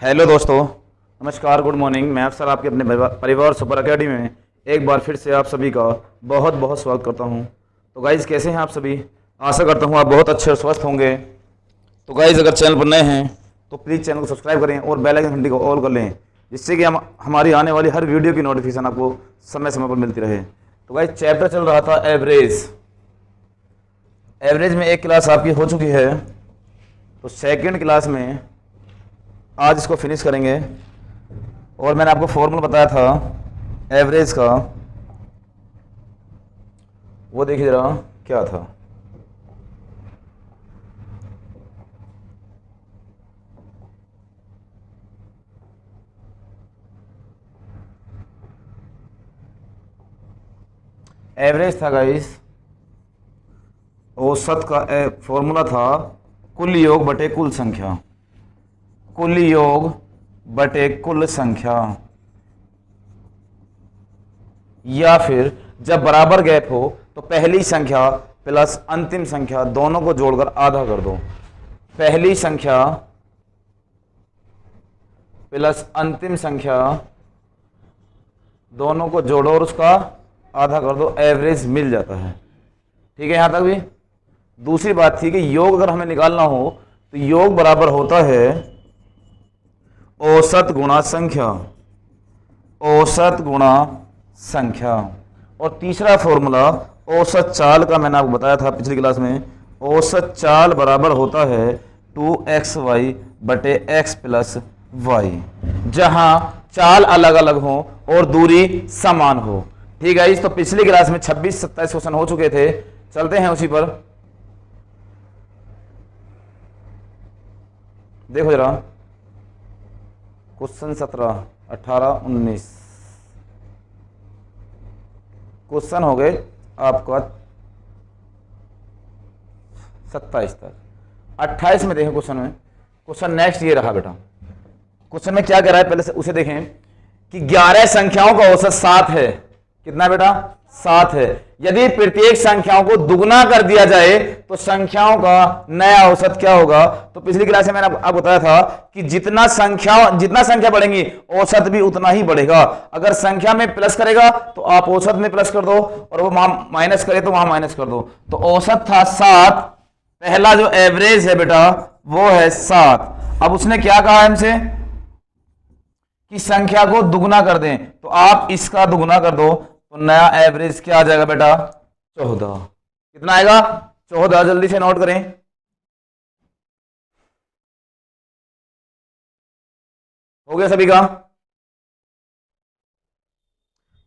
Hello दोस्तों। नमस्कार, good morning. मैं अफसर आपके अपने परिवार सुपर अकेडमी में एक बार फिर से आप सभी का बहुत बहुत स्वागत करता हूं। तो गाइज़, कैसे हैं आप सभी? आशा करता हूं आप बहुत अच्छे और स्वस्थ होंगे। तो गाइज़, अगर चैनल पर नए हैं तो प्लीज़ चैनल को सब्सक्राइब करें और बेल आइकन घंटी को ऑल कर लें, जिससे कि हम हमारी आने वाली हर वीडियो की नोटिफिकेशन आपको समय समय पर मिलती रहे। तो गाइज़, चैप्टर चल रहा था एवरेज। एवरेज में एक क्लास आपकी हो चुकी है, तो सेकेंड क्लास में आज इसको फिनिश करेंगे। और मैंने आपको फॉर्मूला बताया था एवरेज का, वो देखिए जरा क्या था। एवरेज था गाइस, औसत का फॉर्मूला था कुल योग बटे कुल संख्या। कुल योग बटे कुल संख्या, या फिर जब बराबर गैप हो तो पहली संख्या प्लस अंतिम संख्या दोनों को जोड़कर आधा कर दो। पहली संख्या प्लस अंतिम संख्या दोनों को जोड़ो और उसका आधा कर दो, एवरेज मिल जाता है। ठीक है, यहां तक भी। दूसरी बात थी कि योग अगर हमें निकालना हो तो योग बराबर होता है औसत गुणा संख्या। औसत गुणा संख्या। और तीसरा फॉर्मूला औसत चाल का मैंने आपको बताया था पिछली क्लास में। औसत चाल बराबर होता है 2xy बटे x प्लस वाई, जहां चाल अलग अलग हो और दूरी समान हो। ठीक है, इस तो पिछली क्लास में 26-27 क्वेश्चन हो चुके थे। चलते हैं उसी पर। देखो जरा, क्वेश्चन 17, 18, 19 क्वेश्चन हो गए आपका 27 तक। 28 में देखें क्वेश्चन में, क्वेश्चन नेक्स्ट ये रहा बेटा। क्वेश्चन में क्या कह रहा है पहले से उसे देखें कि 11 संख्याओं का औसत 7 है। कितना बेटा? 7 है। यदि प्रत्येक संख्याओं को दुगना कर दिया जाए तो संख्याओं का नया औसत क्या होगा? तो पिछली क्लास में मैंने आपको बताया था कि जितना संख्या बढ़ेंगी औसत भी उतना ही बढ़ेगा। अगर संख्या में प्लस करेगा तो आप औसत में प्लस कर दो, और वो वहां माइनस करे तो वहां माइनस कर दो। तो औसत था 7, पहला जो एवरेज है बेटा वो है 7। अब उसने क्या कहा हमसे कि संख्या को दुगना कर दें, तो आप इसका दुगना कर दो तो नया एवरेज क्या आ जाएगा बेटा? 14। कितना आएगा? 14। जल्दी से नोट करें। हो गया सभी का?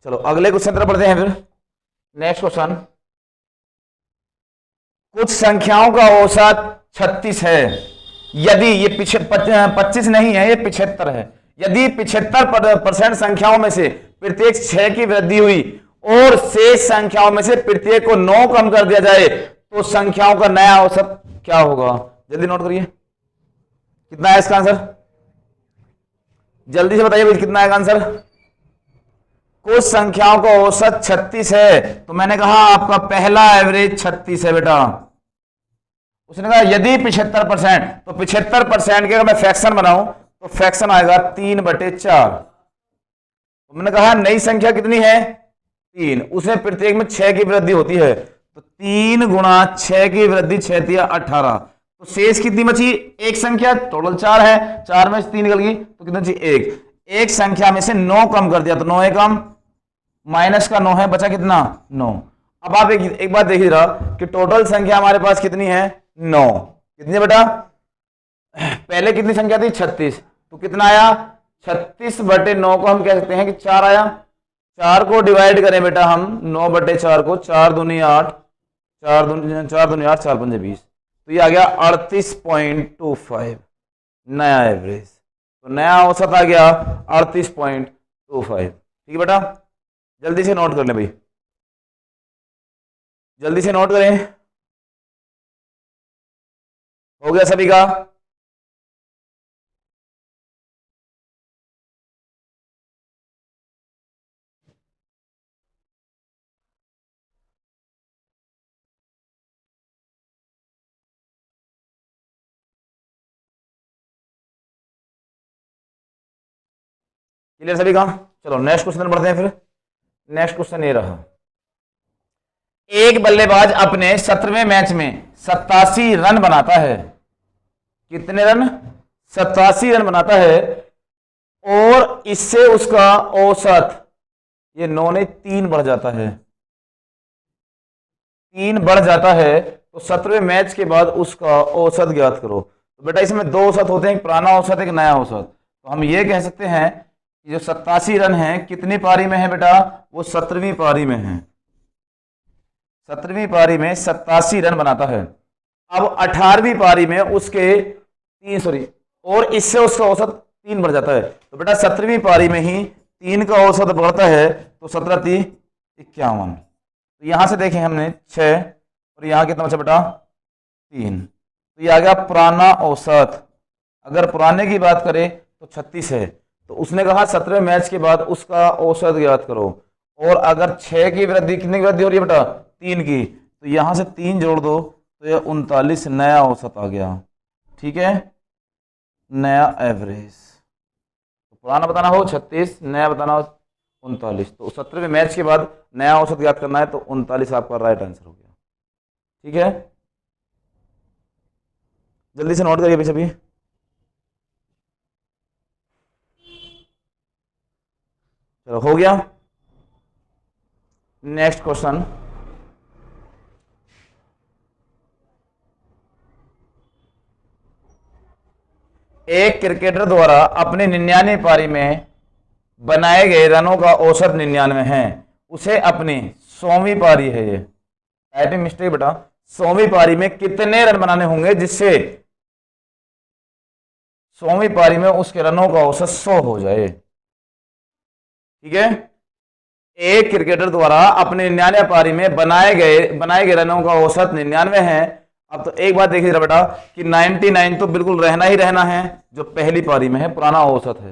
चलो अगले क्वेश्चन तरफ बढ़ते हैं फिर। नेक्स्ट क्वेश्चन, कुछ संख्याओं का औसत 36 है। यदि ये 25 नहीं है, ये 75 है। यदि 75% संख्याओं में से प्रत्येक 6 की वृद्धि हुई और शेष संख्याओं में से प्रत्येक को 9 कम कर दिया जाए तो संख्याओं का नया औसत क्या होगा? जल्दी नोट करिए। कितना है इसका आंसर? जल्दी से बताइए कितना है आंसर। कुछ संख्याओं का औसत 36 है, तो मैंने कहा आपका पहला एवरेज 36 है बेटा। उसने कहा यदि 75%, तो 75% के अगर मैं फ्रैक्शन बनाऊं तो फ्रैक्शन आएगा 3/4। तो मैंने कहा नई संख्या कितनी है? 3। उसमें प्रत्येक में 6 की वृद्धि होती है, तो 3 गुणा 6 की वृद्धि 6 × 18। तो शेष कितनी बची? एक संख्या, टोटल 4 है, 4 में से 3 निकल गई तो कितनी बची? एक संख्या में से 9 कम कर दिया तो 9 कम, माइनस का 9 है, बचा कितना? 9। अब आप एक बात देखिए जरा कि टोटल संख्या हमारे पास कितनी है? 9। कितनी है बेटा? पहले कितनी संख्या थी? 36। तो कितना आया? 36/9 को हम कह सकते हैं कि 4 आया। 4 को डिवाइड करें बेटा हम 9/4 को, 4 दूनी 8, 4 दूनी 8, 4×5 = 20। तो ये आ गया 38.25 नया एवरेज। तो नया औसत आ गया 38.25। ठीक है बेटा, जल्दी से नोट कर लें भाई, जल्दी से नोट करें। हो गया सभी का? क्लियर सभी का? चलो नेक्स्ट क्वेश्चन बढ़ते हैं फिर। नेक्स्ट क्वेश्चन ये रहा, एक बल्लेबाज अपने 17वें मैच में 87 रन बनाता है। कितने रन? 87 रन बनाता है, और इससे उसका औसत, ये 9 ने 3 बढ़ जाता है, 3 बढ़ जाता है। तो 17वें मैच के बाद उसका औसत ज्ञात करो। तो बेटा इसमें दो औसत होते हैं, एक पुराना औसत एक नया औसत। तो हम ये कह सकते हैं कि जो 87 रन है कितनी पारी में है बेटा? वो 17वीं पारी में है। 17वीं पारी में 87 रन बनाता है। अब 18वीं पारी में उसके और इससे उसका औसत 3 बढ़ जाता है। तो बेटा 17वीं पारी में ही 3 का औसत बढ़ता है, तो 17 3 51। तो यहां से देखें हमने 6, और यहां कितना बचा बेटा? 3। तो ये आ गया पुराना औसत। अगर पुराने की बात करें तो 36 है। तो उसने कहा 17वें मैच के बाद उसका औसत ज्ञात करो, और अगर 6 की वृद्धि, कितनी की वृद्धि हो रही है बेटा? 3 की। तो यहां से 3 जोड़ दो, तो ये 39 नया औसत आ गया। ठीक है, नया एवरेज। तो पुराना बताना हो 36, नया बताना हो 39। तो 17वें मैच के बाद नया औसत ज्ञात करना है, तो 39 आपका राइट आंसर हो गया। ठीक है, जल्दी से नोट करिए भाई सभी। चलो हो गया। नेक्स्ट क्वेश्चन, एक क्रिकेटर द्वारा अपने 99 पारी में बनाए गए रनों का औसत 99 है। उसे अपनी 100वीं पारी है, ये टाइपिंग मिस्टेक बेटा, 100वीं पारी में कितने रन बनाने होंगे जिससे 100वीं पारी में उसके रनों का औसत 100 हो जाए। ठीक है, एक क्रिकेटर द्वारा अपने 99 पारी में बनाए गए रनों का औसत 99 है। अब तो एक बात देखिए बेटा कि 99 तो बिल्कुल रहना ही रहना है, जो पहली पारी में है, पुराना औसत है।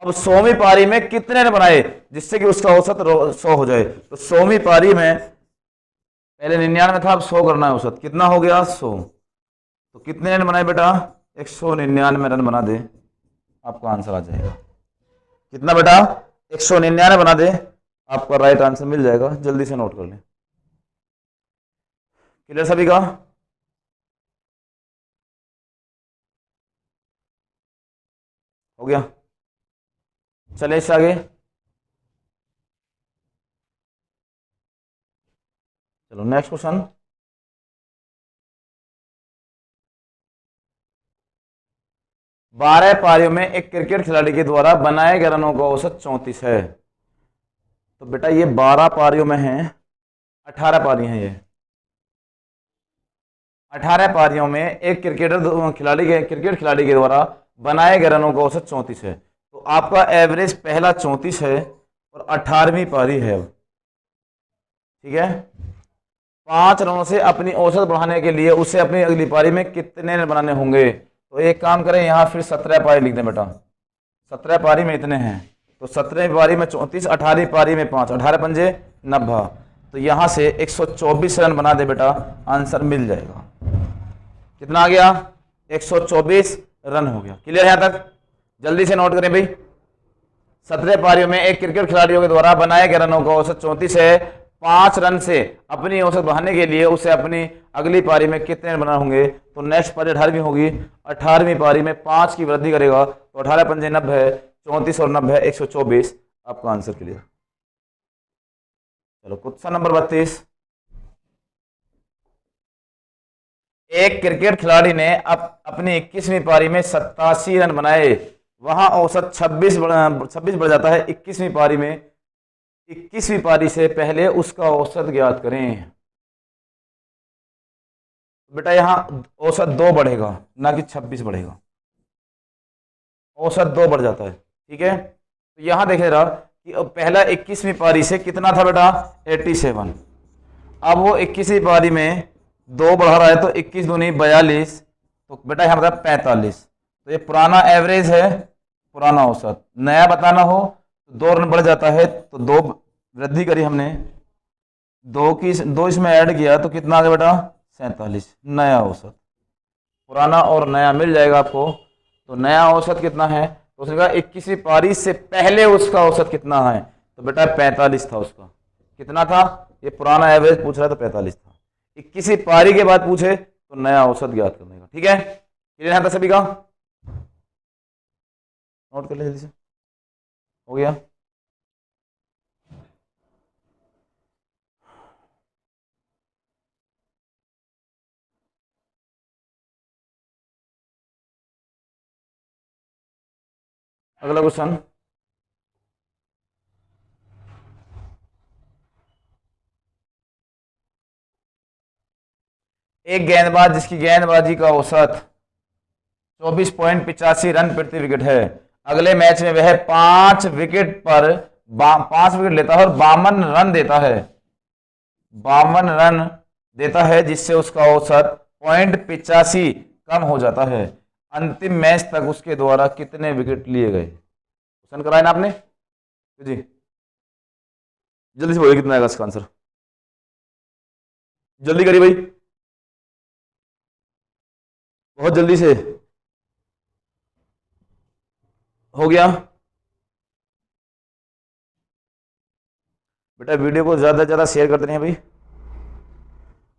अब 100वीं पारी में कितने रन बनाए जिससे कि उसका औसत 100 हो जाए। तो 100वीं पारी में पहले 99 था, अब 100 करना है औसत, कितना हो गया? 100। तो कितने रन बनाए बेटा? 199 रन बना दे, आपका आंसर आ जाएगा। कितना बेटा? 199 बना दे, आपका राइट आंसर मिल जाएगा। जल्दी से नोट कर लें। क्लियर सभी का? हो गया। चले इससे आगे। चलो नेक्स्ट क्वेश्चन, बारह पारियों में एक क्रिकेट खिलाड़ी के द्वारा बनाए गए रनों का औसत 34 है। तो बेटा ये 12 पारियों में है, 18 पारी हैं ये। 18 पारियों में एक क्रिकेट खिलाड़ी के द्वारा बनाए गए रनों का औसत 34 है। तो आपका एवरेज पहला 34 है, और 18वीं पारी है अब। ठीक है, 5 रनों से अपनी औसत बढ़ाने के लिए उसे अपनी अगली पारी में कितने रन बनाने होंगे? तो एक काम करें, यहां फिर 17 पारी लिख दें बेटा। 17 पारी में इतने हैं, तो 17वीं पारी में 34, 18वीं पारी में 5, 18 पंजे 90। तो यहां से 124 रन बना दे बेटा, आंसर मिल जाएगा। कितना आ गया? 124 रन हो गया। क्लियर है यहां तक? जल्दी से नोट करें भाई। 17 पारियों में एक क्रिकेट खिलाड़ियों के द्वारा बनाए गए रनों का औसत 34 है। 5 रन से अपनी औसत बढ़ाने के लिए उसे अपनी अगली पारी में कितने रन बनाने होंगे? तो नेक्स्ट पारी 18वीं होगी। 18वीं पारी में 5 की वृद्धि करेगा, तो 18 पंजे 90, 34 और 90 124, आपका आंसर क्लियर। चलो क्वेश्चन नंबर 32, एक क्रिकेट खिलाड़ी ने अपनी 21वीं पारी में 87 रन बनाए, वहां औसत 26 बढ़ जाता है। 21वीं पारी में 21वीं पारी से पहले उसका औसत ज्ञात करें। बेटा यहां औसत 2 बढ़ेगा, ना कि 26 बढ़ेगा। औसत 2 बढ़ जाता है। ठीक है, तो यहां देख रहा कि पहला 21वीं पारी से कितना था बेटा? 87। अब वो 21वीं पारी में 2 बढ़ा रहा है, तो 21 दूनी 42, तो बेटा यहां बता 45। तो ये पुराना एवरेज है, पुराना औसत। नया बताना हो तो 2 रन बढ़ जाता है, तो 2 वृद्धि करी हमने, 2 इसमें ऐड किया, तो कितना आ गया बेटा? 47, नया औसत। पुराना और नया मिल जाएगा आपको। तो नया औसत कितना है? तो उसने कहा 21वीं पारी से पहले उसका औसत कितना है, तो बेटा 45 था उसका। कितना था, ये पुराना एवरेज पूछ रहा है तो 45 था। 21वीं पारी के बाद पूछे तो नया औसत ज्ञात करने का। ठीक है, क्लियर था सभी का? नोट कर ले जल्दी से, हो गया? अगला क्वेश्चन, एक गेंदबाज जिसकी गेंदबाजी का औसत 24.85 रन प्रति विकेट है, अगले मैच में वह 5 विकेट पर 5 विकेट लेता है और 52 रन देता है, 52 रन देता है, जिससे उसका औसत 0.85 कम हो जाता है। अंतिम मैच तक उसके द्वारा कितने विकेट लिए गए? क्वेश्चन कराया ना आपने जी, जल्दी से बोलिए कितना आएगा इसका आंसर, जल्दी करिए भाई, बहुत जल्दी से। हो गया बेटा, वीडियो को ज्यादा से ज्यादा शेयर करते रहिए भाई,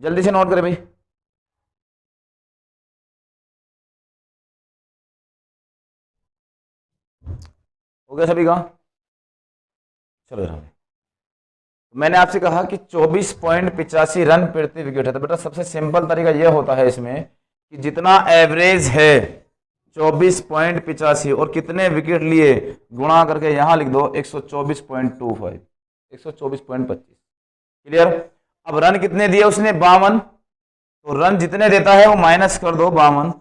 जल्दी से नोट करें भाई। हो गया सभी का? चलो रहा, मैंने आपसे कहा कि 24.85 रन प्रति विकेट है, तो बेटा सबसे सिंपल तरीका यह होता है इसमें कि जितना एवरेज है 24.85 और कितने विकेट लिए गुणा करके यहां लिख दो 124.25, 124.25। क्लियर? अब रन कितने दिए उसने? 52, तो रन जितने देता है वो माइनस कर दो 52,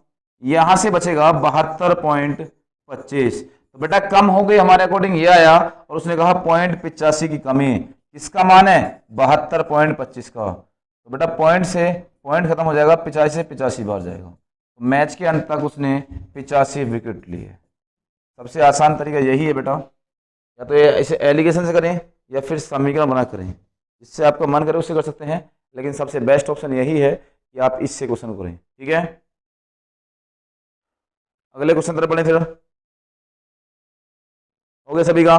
यहां से बचेगा 72.25। तो बेटा कम हो गई हमारे अकॉर्डिंग ये आया, और उसने कहा 0.85 की कमी, किसका मान है? 72.25 का। तो बेटा पॉइंट से पॉइंट खत्म हो जाएगा, 85 से 85 बार जाएगा, तो मैच के अंत तक उसने 85 विकेट लिए। सबसे आसान तरीका यही है बेटा, या तो ये इसे एलिगेशन से करें या फिर समीकरण बना करें, जिससे आपका मन करे उससे कर सकते हैं, लेकिन सबसे बेस्ट ऑप्शन यही है कि आप इससे क्वेश्चन करें। ठीक है, अगले क्वेश्चन तरफ बढ़े फिर। हो गया सभी का?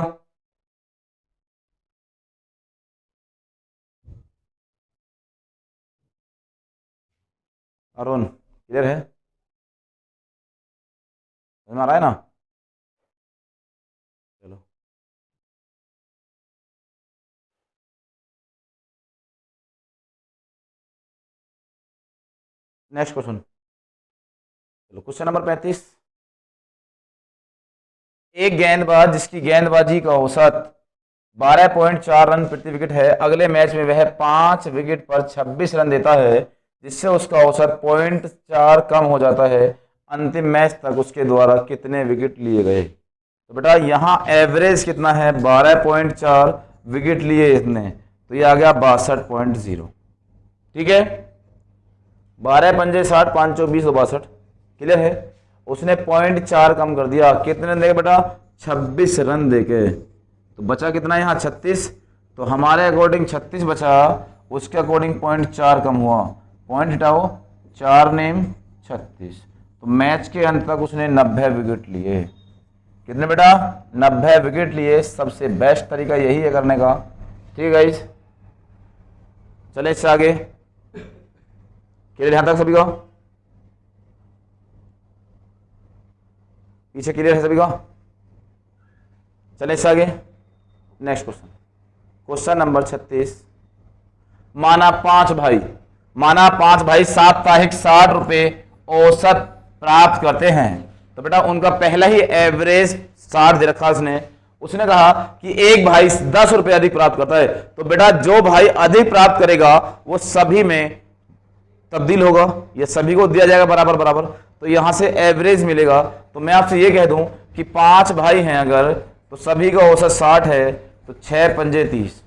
अरुण क्लियर है? समझ में आ रहा है ना? चलो नेक्स्ट क्वेश्चन, चलो क्वेश्चन नंबर 35। एक गेंदबाज जिसकी गेंदबाजी का औसत 12.4 रन प्रति विकेट है, अगले मैच में वह 5 विकेट पर 26 रन देता है, जिससे उसका औसत 0.4 कम हो जाता है। अंतिम मैच तक उसके द्वारा कितने विकेट लिए गए? तो बेटा यहाँ एवरेज कितना है? 12.4 विकेट लिए इतने, तो ये आ गया 62.0। ठीक है, 12 पंजे 60, 5 चौक 20 62। क्लियर है? उसने 0.4 कम कर दिया, कितने रन देके बेटा? 26 रन देके, तो बचा कितना यहाँ? 36। तो हमारे अकॉर्डिंग 36 बचा, उसके अकॉर्डिंग 0.4 कम हुआ, पॉइंट हटाओ, 4 नेम 36। तो मैच के अंत तक उसने 90 विकेट लिए। कितने बेटा? 90 विकेट लिए। सबसे बेस्ट तरीका यही है करने का। ठीक है गाइस, चले इससे आगे, क्लियर ध्यान तक सभी का? पीछे क्लियर है सभी का? चले इससे आगे, नेक्स्ट क्वेश्चन, क्वेश्चन नंबर 36। माना पांच भाई साप्ताहिक 60 रुपए औसत प्राप्त करते हैं, तो बेटा उनका पहला ही एवरेज 60 दे रखा उसने कहा कि एक भाई 10 रुपए अधिक प्राप्त करता है, तो बेटा जो भाई अधिक प्राप्त करेगा वो सभी में तब्दील होगा, ये सभी को दिया जाएगा बराबर बराबर, तो यहां से एवरेज मिलेगा। तो मैं आपसे ये कह दूं कि 5 भाई हैं अगर, तो सभी का औसत 60 है, तो 6 पंजे 30,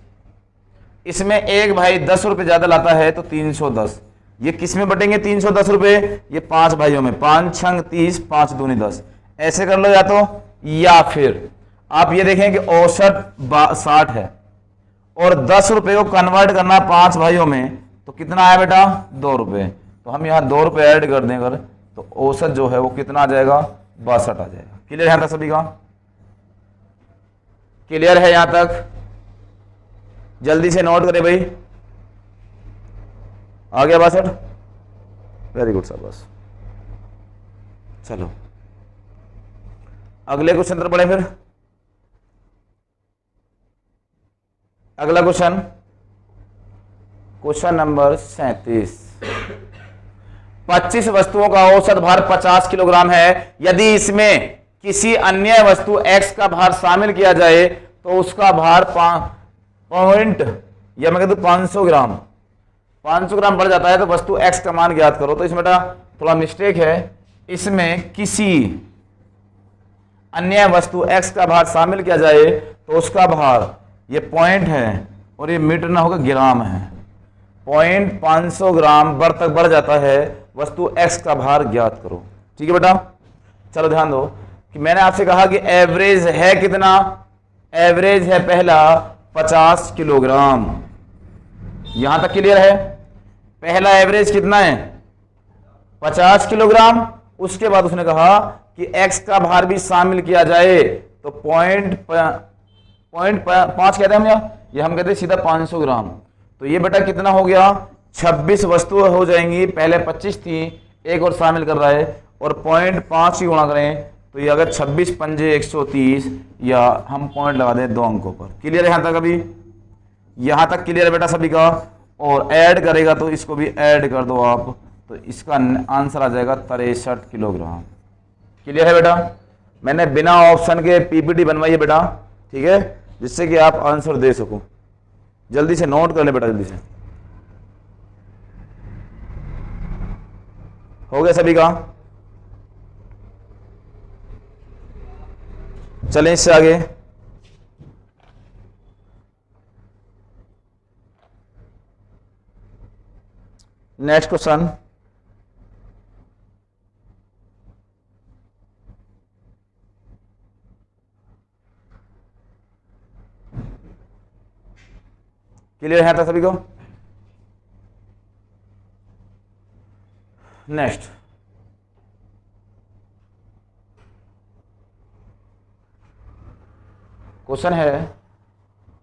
इसमें एक भाई 10 रुपए ज्यादा लाता है तो 310। ये किस में बटेंगे 310 रुपए? ये 5 भाइयों में, 5 छंग 30, 5 दूनी 10, ऐसे कर लो या तो, या फिर आप ये देखें कि औसत 60 है और 10 रुपए को कन्वर्ट करना 5 भाइयों में, तो कितना आया बेटा? 2 रुपए। तो हम यहाँ 2 रुपए ऐड कर दें अगर, तो औसत जो है वो कितना आ जाएगा? 62 आ जाएगा। क्लियर है सभी का? क्लियर है यहां तक? जल्दी से नोट करें भाई। आ गया 62? Very good sir. बस चलो अगले क्वेश्चन पर पढ़े फिर। अगला क्वेश्चन, क्वेश्चन नंबर 37। 25 वस्तुओं का औसत भार 50 किलोग्राम है। यदि इसमें किसी अन्य वस्तु x का भार शामिल किया जाए तो उसका भार पॉइंट या मैं कहता हूं 500 ग्राम 500 ग्राम बढ़ जाता है तो वस्तु x का मान ज्ञात करो। तो इसमें बेटा थोड़ा मिस्टेक है, इसमें किसी अन्य वस्तु x का भार शामिल किया जाए तो उसका भार, ये पॉइंट है और ये मीटर ना होगा ग्राम है। पॉइंट 500 ग्राम तक बढ़ जाता है, वस्तु x का भार ज्ञात करो। ठीक है बेटा, चलो ध्यान दो कि मैंने आपसे कहा कि एवरेज है कितना, एवरेज है पहला 50 किलोग्राम। यहां तक क्लियर है? पहला एवरेज कितना है 50 किलोग्राम। उसके बाद उसने कहा कि x का भार भी शामिल किया जाए तो पॉइंट 5 कहते हैं हम, ये हम कहते हैं सीधा 500 ग्राम। तो ये बेटा कितना हो गया, 26 वस्तुएं हो जाएंगी। पहले 25 थी, एक और शामिल कर रहा है, और पॉइंट 5 की गुणा करें तो ये अगर 26 पंजे 130, या हम पॉइंट लगा दें 2 अंकों पर। क्लियर है यहां तक? अभी यहां तक क्लियर है बेटा सभी का? और ऐड करेगा तो इसको भी ऐड कर दो आप, तो इसका आंसर आ जाएगा 63 किलोग्राम। क्लियर है बेटा? मैंने बिना ऑप्शन के पीपीटी बनवाई है बेटा, ठीक है, जिससे कि आप आंसर दे सको। जल्दी से नोट कर ले बेटा, जल्दी से। हो गया सभी का? चलें इससे आगे। नेक्स्ट क्वेश्चन, क्लियर है था सभी को? नेक्स्ट, क्वेश्चन है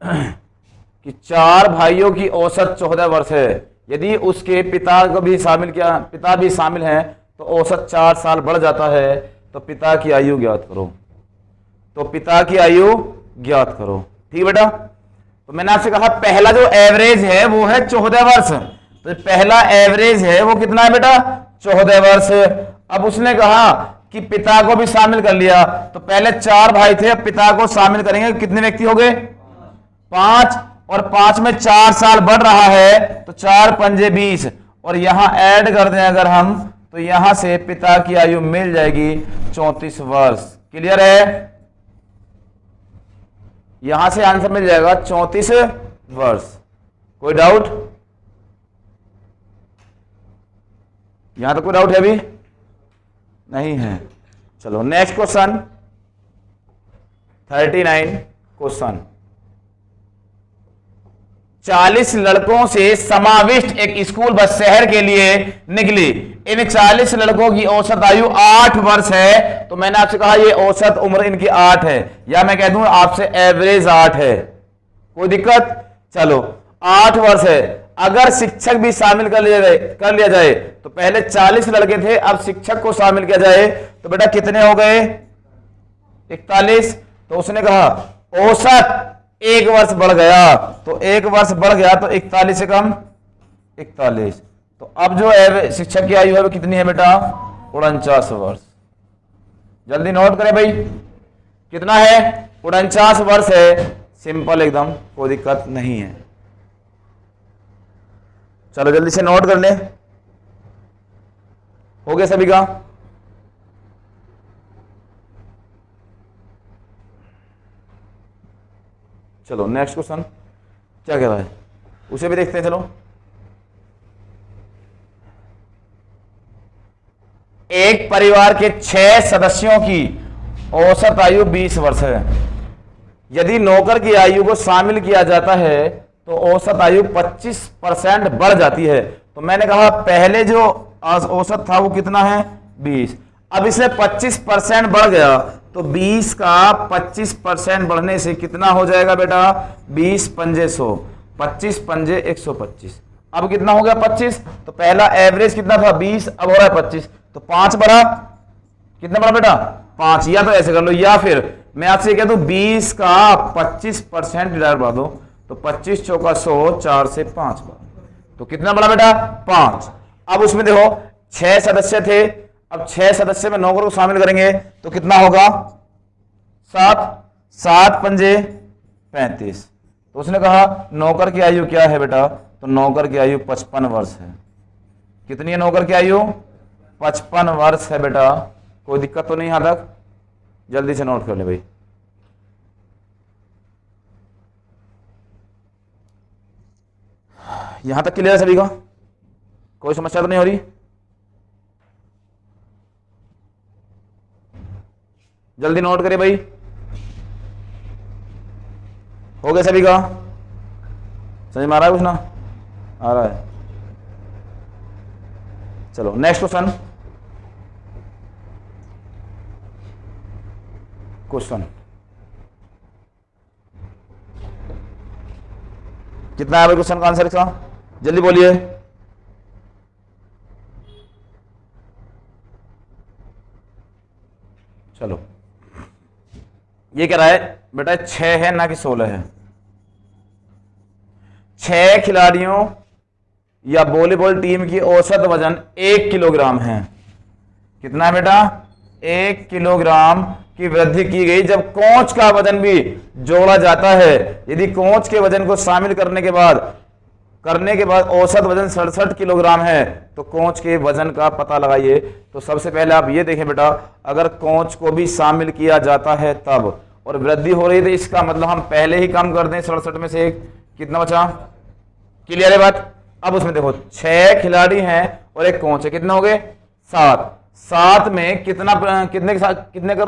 कि 4 भाइयों की औसत 14 वर्ष है। यदि उसके पिता को भी शामिल किया, पिता भी शामिल हैं, तो औसत 4 साल बढ़ जाता है। तो पिता की आयु ज्ञात करो। तो पिता की आयु ज्ञात करो। ठीक बेटा? तो मैंने आपसे कहा पहला जो एवरेज है वो है 14 वर्ष। तो पहला एवरेज है वो कितना है बेटा, 14 वर्ष। अब उसने कहा कि पिता को भी शामिल कर लिया, तो पहले 4 भाई थे, अब पिता को शामिल करेंगे, कितने व्यक्ति हो गए, 5, और 5 में 4 साल बढ़ रहा है, तो 4 पंजे 20, और यहां ऐड कर दें अगर हम, तो यहां से पिता की आयु मिल जाएगी 34 वर्ष। क्लियर है? यहां से आंसर मिल जाएगा 34 वर्ष। कोई डाउट? यहां तो कोई डाउट है अभी नहीं है। चलो नेक्स्ट क्वेश्चन 39 क्वेश्चन। 40 लड़कों से समाविष्ट एक स्कूल बस शहर के लिए निकली। इन 40 लड़कों की औसत आयु 8 वर्ष है। तो मैंने आपसे कहा ये औसत उम्र इनकी 8 है, या मैं कह दूं आपसे एवरेज 8 है। कोई दिक्कत? चलो 8 वर्ष है। अगर शिक्षक भी शामिल कर लिया जाए, तो पहले 40 लड़के थे, अब शिक्षक को शामिल किया जाए तो बेटा कितने हो गए, 41। तो उसने कहा औसत 1 वर्ष बढ़ गया, तो 1 वर्ष बढ़ गया तो 41 से कम 41। तो अब जो है शिक्षक की आयु है वो कितनी है बेटा, 49 वर्ष। जल्दी नोट करें भाई, कितना है, 49 वर्ष है। सिंपल एकदम, कोई दिक्कत नहीं है। चलो जल्दी से नोट कर ले। हो गया सभी का? चलो नेक्स्ट क्वेश्चन क्या कह रहा है उसे भी देखते हैं। चलो, एक परिवार के 6 सदस्यों की औसत आयु 20 वर्ष है। यदि नौकर की आयु को शामिल किया जाता है तो औसत आयु 25% बढ़ जाती है। तो मैंने कहा पहले जो औसत था वो कितना है, 20। अब इसमें 25% बढ़ गया, तो 20 का 25% बढ़ने से कितना हो जाएगा बेटा? 20 पंजे 100, 25 पंजे 125। अब कितना हो गया? 25। तो पहला एवरेज कितना था? 20, अब हो रहा है 25, तो 5 बढ़ा। कितना बढ़ा बेटा? 5। या तो ऐसे कर लो, या फिर मैं आपसे कह दूं 20 का 25% डिवाइड बढ़ा दो, तो 25 चौका 100, 4 से 5 बढ़ा, तो कितना बढ़ा बेटा? 5। अब उसमें देखो 6 सदस्य थे, अब 6 सदस्य में नौकर को शामिल करेंगे तो कितना होगा? 7, 7 पंजे 35। तो उसने कहा नौकर की आयु क्या है बेटा? तो नौकर की आयु 55 वर्ष है। कितनी है नौकर की आयु? 55 वर्ष है बेटा। कोई दिक्कत तो नहीं यहां तक? जल्दी से नोट कर ले भाई। यहां तक क्लियर है सभी का? कोई समस्या तो नहीं हो रही? जल्दी नोट करिए भाई। हो गया सभी का? समझ में आ रहा है? कुछ ना आ रहा है? चलो नेक्स्ट क्वेश्चन। कितना है भाई क्वेश्चन का आंसर इसका? जल्दी बोलिए। चलो ये कह रहा है बेटा 6 है ना कि 16 है। 6 खिलाड़ियों या वॉलीबॉल टीम की औसत वजन 1 किलोग्राम है। कितना है बेटा? 1 किलोग्राम की वृद्धि की गई जब कोच का वजन भी जोड़ा जाता है। यदि कोच के वजन को शामिल करने के बाद औसत वजन 67 किलोग्राम है, तो कोच के वजन का पता लगाइए। तो सबसे पहले आप ये देखें बेटा, अगर कोच को भी शामिल किया जाता है तब और वृद्धि हो रही है, तो इसका मतलब हम पहले ही कम कर दें 67 में से 1, कितना बचा? क्लियर है बात? अब उसमें देखो 6 खिलाड़ी हैं और एक कोच है, कितने हो गए? 7। 7 में कितने कर रहा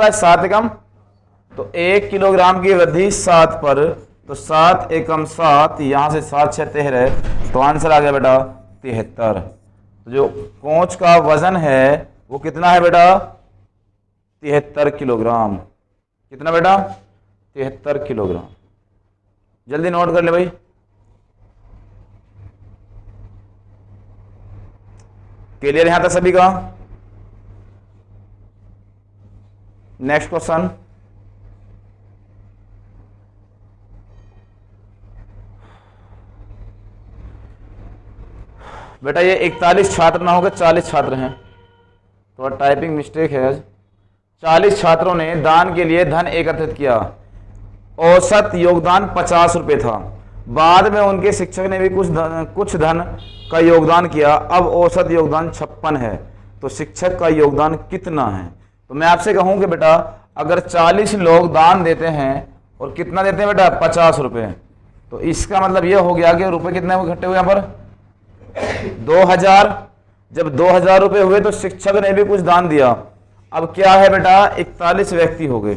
है? 7 एकम, तो 1 किलोग्राम की वृद्धि 7 पर, तो 7 एकम 7, यहां से 7 6 13, तो आंसर आ गया बेटा 73। तो जो कोच का वजन है वो कितना है बेटा? 73 किलोग्राम। कितना बेटा? 73 किलोग्राम। जल्दी नोट कर ले भाई। क्लियर यहां तक सभी का? Next question. बेटा ये 41 छात्र ना होकर 40 छात्र हैं, तो टाइपिंग मिस्टेक है आज। 40 छात्रों ने दान के लिए धन एकत्रित किया। औसत योगदान 50 रुपए था। बाद में उनके शिक्षक ने भी कुछ धन का योगदान किया। अब औसत योगदान 56 है, तो शिक्षक का योगदान कितना है? तो मैं आपसे कहूं कि बेटा अगर 40 लोग दान देते हैं और कितना देते हैं बेटा? 50 रुपए, तो इसका मतलब यह हो गया कि रुपए कितने इकट्ठे हुए यहां पर? 2000। जब 2000 रुपए हुए तो शिक्षक ने भी कुछ दान दिया। अब क्या है बेटा? 41 व्यक्ति हो गए।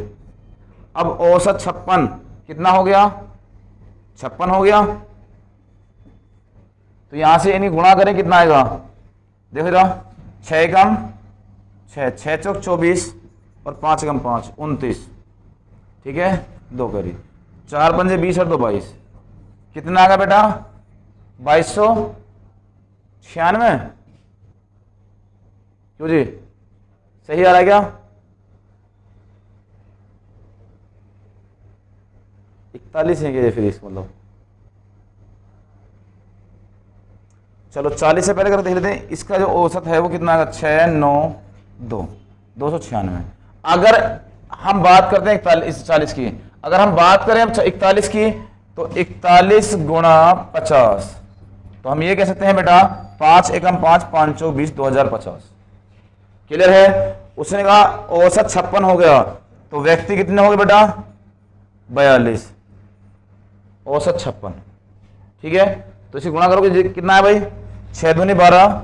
अब औसत 56, कितना हो गया? 56 हो गया। तो यहां से इन्हीं गुणा करें, कितना आएगा? देखो जरा, 6 कम 6, 6 चौक 24 और 5 कम 5, 29। ठीक है, 2 करी, 4 पंजे 20 और 2 22। कितना आएगा बेटा? 2296। क्यों जी, सही आ रहा है क्या? 41 है क्या फिर इसका मतलब? चलो 40 से पहले कर देख लेते हैं। इसका जो औसत है वो कितना आएगा? 692, 296। अगर हम बात करते हैं 40 की, अगर हम बात करें अब 41 की, तो 41 गुणा 50, तो हम ये कह सकते हैं बेटा 5 एकम 5, 5 चौक 20, 2050। क्लियर है? उसने कहा औसत 56 हो गया, तो व्यक्ति कितने हो गए बेटा? 42। औसत 56। ठीक है, तो इसे गुणा करोगे कितना है भाई? 6 दूनी 12,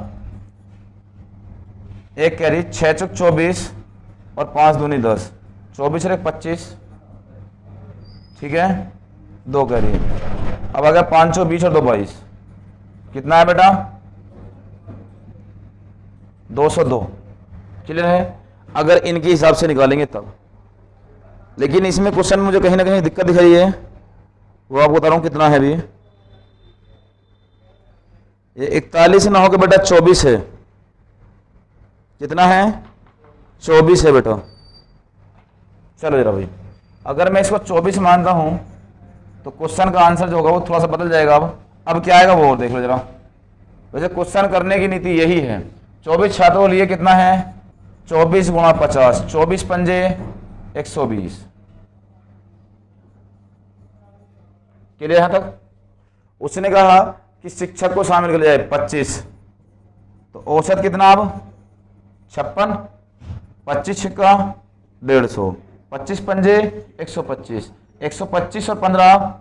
1 कैरी, 6 चौक 24 और 5 दूनी 10, 24 और 1 25। ठीक है, 2 कैरी। अब आ गया 5 चौक 20 और 2 22। कितना है बेटा? 202। क्लियर है? अगर इनके हिसाब से निकालेंगे तब। लेकिन इसमें क्वेश्चन में मुझे कहीं ना कहीं दिक्कत दिख रही है, वो आपको बता रहा हूं कितना है अभी। ये 41 ना होकर बेटा 24 है। कितना है? 24 है बेटा। चलो जरा भाई, अगर मैं इसको 24 मानता हूं तो क्वेश्चन का आंसर जो होगा वो थोड़ा सा बदल जाएगा। अब क्या आएगा वो और देख लो जरा। वैसे क्वेश्चन करने की नीति यही है। 24 छात्रों के लिए कितना है? 24 गुणा 50, 24 पंजे 120। क्लियर यहां तक? उसने कहा कि शिक्षक को शामिल कर जाए 25, तो औसत कितना अब? 56, 25 छिक्का 150, 25 पंजे 125, 125 और 15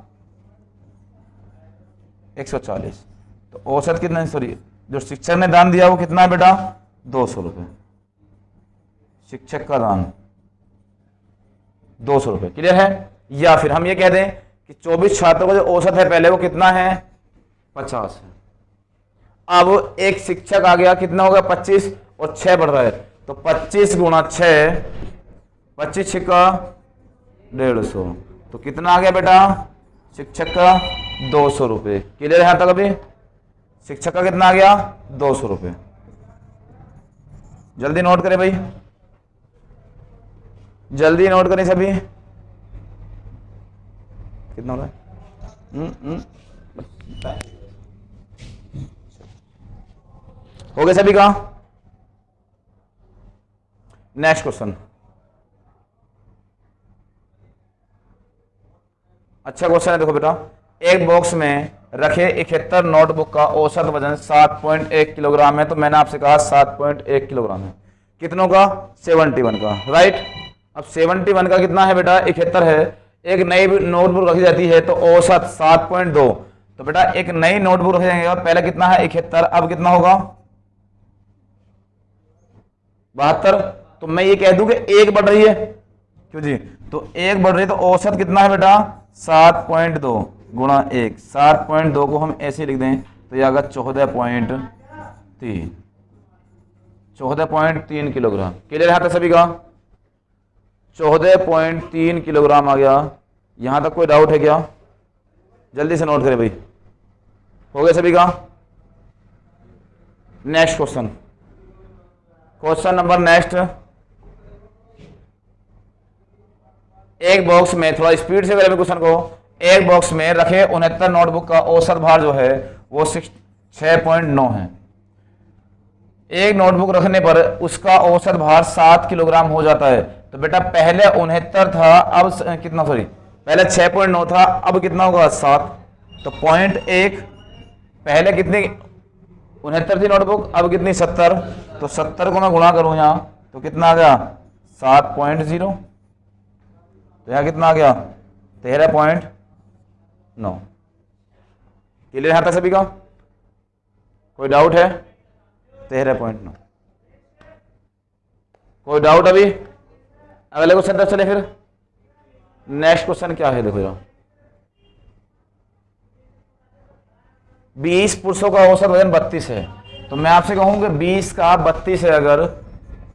140। तो औसत कितना, सॉरी जो शिक्षक ने दान दिया वो कितना है बेटा? 200 रुपये। शिक्षक का दान 200 रुपये। क्लियर है? या फिर हम ये कह दें कि 24 छात्रों का जो औसत है पहले वो कितना है? 50 है। अब एक शिक्षक आ गया, कितना होगा? 25 और 6 बढ़ रहा है, तो 25 गुणा 6, 25 छिक्का 150, तो कितना आ गया बेटा? शिक्षक का 200 रुपये। क्लियर है यहां तक? अभी शिक्षक का कितना आ गया? 200 रुपये। जल्दी नोट करें भाई, जल्दी नोट करें सभी। कितना हो रहा है? हो गए सभी का? Next question. अच्छा क्वेश्चन है, देखो बेटा। एक बॉक्स में रखे 71 नोटबुक का औसत वजन 7.1 किलोग्राम है। तो मैंने आपसे कहा 7.1 किलोग्राम है। कितनों का? 71 का, राइट। अब 71 का कितना है बेटा? 71 है। एक नई नोटबुक रखी जाती है तो औसत 7.2। तो बेटा एक नई नोटबुक रखी जाएगी, पहले कितना है? 71, अब कितना होगा? 72। तो मैं ये कह दूं कि एक बढ़ रही है, क्यों जी? तो एक बढ़ रही है, तो औसत कितना है बेटा? 7.2 गुणा 1। 7.2 को हम ऐसे लिख दें तो यह आएगा 14.3, 14.3 किलोग्राम। क्लियर है सभी का? 14.3 किलोग्राम आ गया। यहां तक कोई डाउट है क्या? जल्दी से नोट करें भाई। हो गया सभी का? Next question, question number next. एक बॉक्स में, थोड़ा स्पीड से करें क्वेश्चन को। एक बॉक्स में रखे 69 नोटबुक का औसत भार जो है वो 6.9 है। एक नोटबुक रखने पर उसका औसत भार 7 किलोग्राम हो जाता है। तो बेटा पहले 69 था, अब कितना, सॉरी पहले 6.9 था, अब कितना होगा? 7। तो 0.1, पहले कितनी 69 थी नोटबुक, अब कितनी? 70। तो 70 को मैं गुणा करूं यहां तो कितना आ गया? 7.0। तो यहां कितना आ गया? 13.9। क्लियर यहां तक सभी का? कोई डाउट है? 13.9। कोई डाउट अभी? अगले क्वेश्चन तक चले फिर। नेक्स्ट क्वेश्चन क्या है, देखो यार। 20 पुरुषों का औसत वजन 32 है। तो मैं आपसे कहूं कि 20 का 32 है, अगर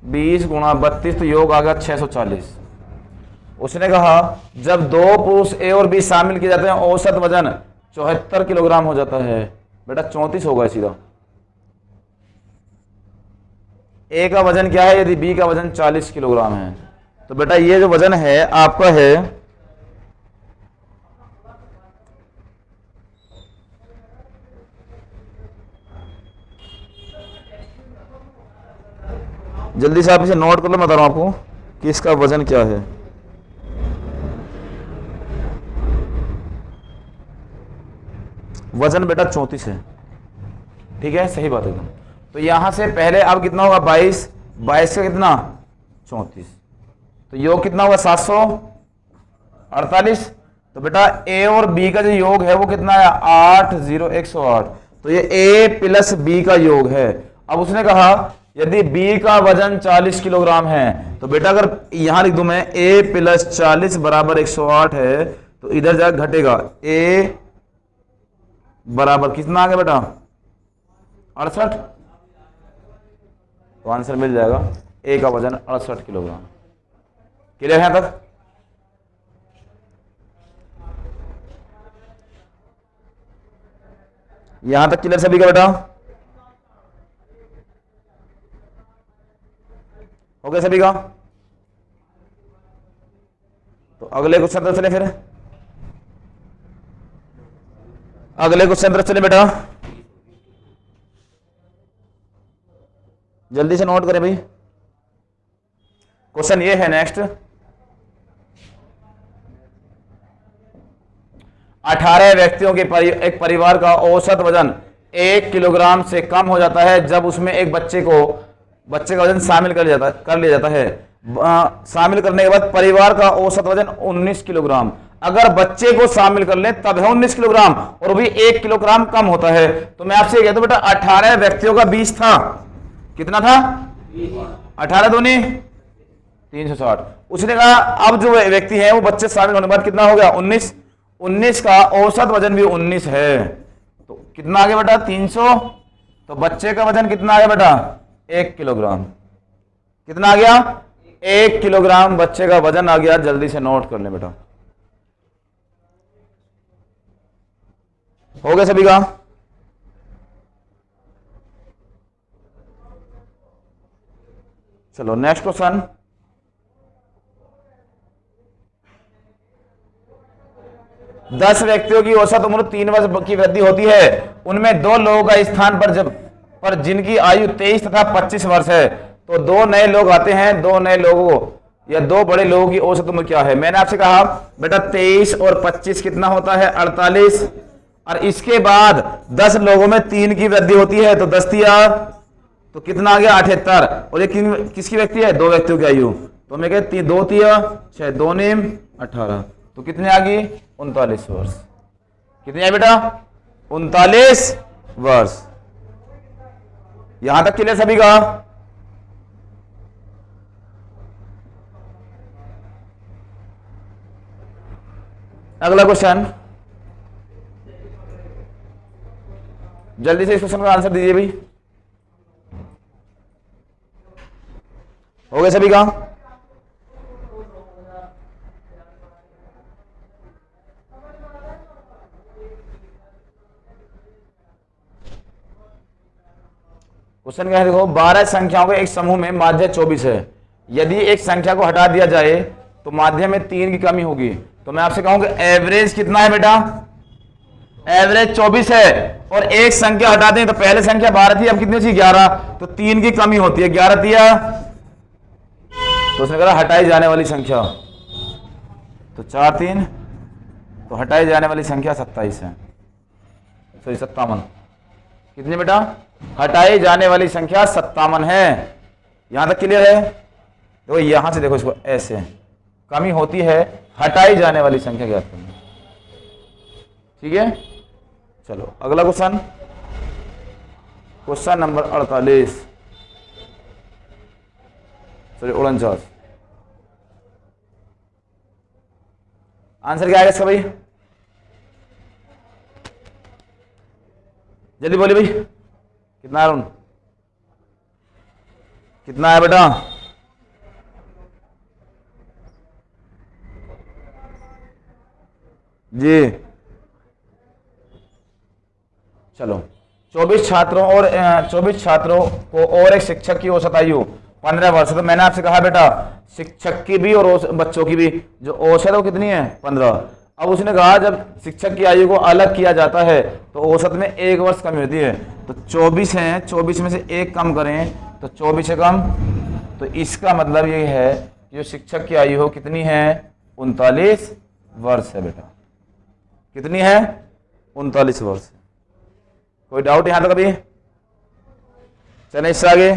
20 गुणा 32 तो योग आ गया 640। उसने कहा जब दो पुरुष ए और बी शामिल किए जाते हैं औसत वजन 74 किलोग्राम हो जाता है। बेटा 34 होगा सीधा। ए का वजन क्या है यदि बी का वजन 40 किलोग्राम है? तो बेटा ये जो वजन है आपका है जल्दी से आप इसे नोट कर लो, मैं बता रहा हूं आपको कि इसका वजन क्या है। वजन बेटा 34 है, ठीक है, सही बात है एकदम। तो यहां से पहले अब कितना होगा? 22, 22 का कितना? 34। तो योग कितना होगा? 748। तो बेटा ए और बी का जो योग है वो कितना है? 8, 0, 108। तो ये ए प्लस बी का योग है। अब उसने कहा यदि बी का वजन 40 किलोग्राम है तो बेटा अगर यहां लिख दूं मैं ए प्लस 40 बराबर 108 है तो इधर जाकर घटेगा ए बराबर कितना आ गया बेटा? 68। तो आंसर मिल जाएगा ए का वजन 68 किलोग्राम। क्लियर है यहां तक? यहां तक क्लियर सभी का बेटा? हो गया सभी का? तो अगले क्वेश्चन पर चले, फिर अगले क्वेश्चन पर चले बेटा, जल्दी से नोट करें भाई। क्वेश्चन ये है नेक्स्ट, 18 व्यक्तियों के एक परिवार का औसत वजन 1 किलोग्राम से कम हो जाता है जब उसमें एक बच्चे का वजन शामिल कर लिया जाता है। शामिल करने के बाद परिवार का औसत वजन 19 किलोग्राम। अगर बच्चे को शामिल कर ले तब है 19 किलोग्राम और भी 1 किलोग्राम कम होता है। तो मैं आपसे कहता हूं बेटा 18 व्यक्तियों का 20 था, कितना था? 18 दूनी 360। उसने कहा अब जो व्यक्ति है वो बच्चे शामिल होने के बाद कितना हो गया? 19। 19 का औसत वजन भी 19 है, तो कितना आ गया बेटा? 300। तो बच्चे का वजन कितना आ गया बेटा? 1 किलोग्राम। कितना आ गया? 1 किलोग्राम बच्चे का वजन आ गया। जल्दी से नोट कर ले बेटा। हो गया सभी का? चलो नेक्स्ट क्वेश्चन, दस व्यक्तियों की औसत उम्र 3 वर्ष की वृद्धि होती है। उनमें 2 लोगों का स्थान पर जिनकी आयु 23 तथा 25 वर्ष है, तो 2 नए लोग आते हैं। 2 नए लोगों या 2 बड़े लोगों की औसत उम्र क्या है? मैंने आपसे कहा बेटा 23 और 25 कितना होता है? 48। और इसके बाद 10 लोगों में 3 की वृद्धि होती है, तो 10 तिया तो कितना आ गया? 78। और ये किसकी व्यक्ति है? 2 व्यक्तियों की आयु। तो मैं कहती 2 तिया 6, 2 नीम 18, तो कितने आ गई? 39 वर्ष। कितने आए बेटा? 39 वर्ष। यहां तक क्लियर सभी का? अगला क्वेश्चन, जल्दी से इस क्वेश्चन का आंसर दीजिए भाई। हो गया सभी का? क्वेश्चन क्या है देखो, 12 संख्याओं के एक समूह में माध्य 24 है। यदि एक संख्या को हटा दिया जाए तो माध्य में 3 की कमी होगी। तो मैं आपसे कहूंगा एवरेज कितना है बेटा? एवरेज 24 है और एक संख्या हटा दें तो पहले संख्या 12 थी, अब कितनी थी? 11। तो 3 की कमी होती है। 11 दिया तो उसने कहा हटाई जाने वाली संख्या, तो 4 3, तो हटाई जाने वाली संख्या 27 है, सॉरी 57। कितनी बेटा? हटाई जाने वाली संख्या 57 है। यहां तक क्लियर है? देखो यहां से देखो इसको, ऐसे कमी होती है, हटाई जाने वाली संख्या ज्ञात करनी। ठीक है, चलो अगला question, question number 48, sorry 49। Answer क्या आएगा इसका भाई? जल्दी बोलिए भाई, कितना है? कितना है बेटा? जी चलो 24 छात्रों को और एक शिक्षक की औसत आयु 15 वर्ष। तो मैंने आपसे कहा बेटा शिक्षक की भी और बच्चों की भी जो औसत है वो कितनी है? 15। अब उसने कहा जब शिक्षक की आयु को अलग किया जाता है तो औसत में 1 वर्ष कमी होती है। तो 24 है, 24 में से 1 कम करें तो 24 से कम, तो इसका मतलब ये है कि जो शिक्षक की आयु हो कितनी है? 39 वर्ष है बेटा। कितनी है? 39 वर्ष। कोई डाउट यहां तक अभी? चले इससे आगे।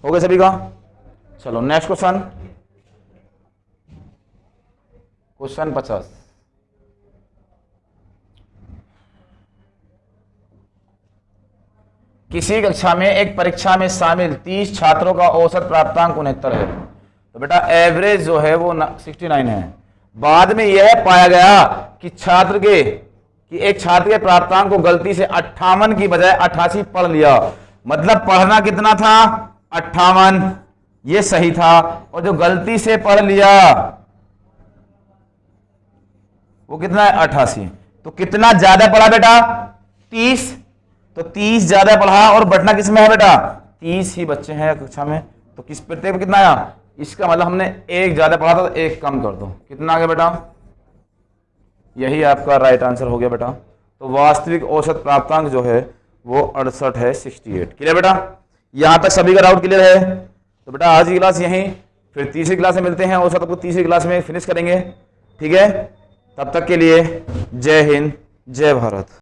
हो गया सभी का? चलो नेक्स्ट क्वेश्चन, क्वेश्चन 50। किसी कक्षा में एक परीक्षा में शामिल 30 छात्रों का औसत प्राप्तांक 69 है। तो तो बेटा एवरेज जो है वो 69 है। बाद में यह पाया गया कि एक छात्र के प्राप्तांक को गलती से 58 की बजाय 88 पढ़ लिया, मतलब पढ़ना कितना था 58, ये सही था, और जो गलती से पढ़ लिया वो कितना है 88। तो कितना ज्यादा पढ़ा बेटा 30, तो 30 ज्यादा पढ़ा, और बटना किस में है बेटा 30 ही बच्चे हैं कक्षा में, तो किस प्रत्येक में कितना आया, इसका मतलब हमने एक ज्यादा पढ़ा था तो एक कम कर दो, कितना आ गया बेटा, यही आपका राइट आंसर हो गया बेटा। तो वास्तविक औसत प्राप्तांक जो है वो 68 है, 68। क्लियर बेटा, यहां तक सभी का डाउट क्लियर है। तो बेटा आज की क्लास यहीं, फिर तीसरी क्लास में मिलते हैं, औसत को तीसरी क्लास में फिनिश करेंगे, ठीक है। तब तक के लिए जय हिंद, जय भारत।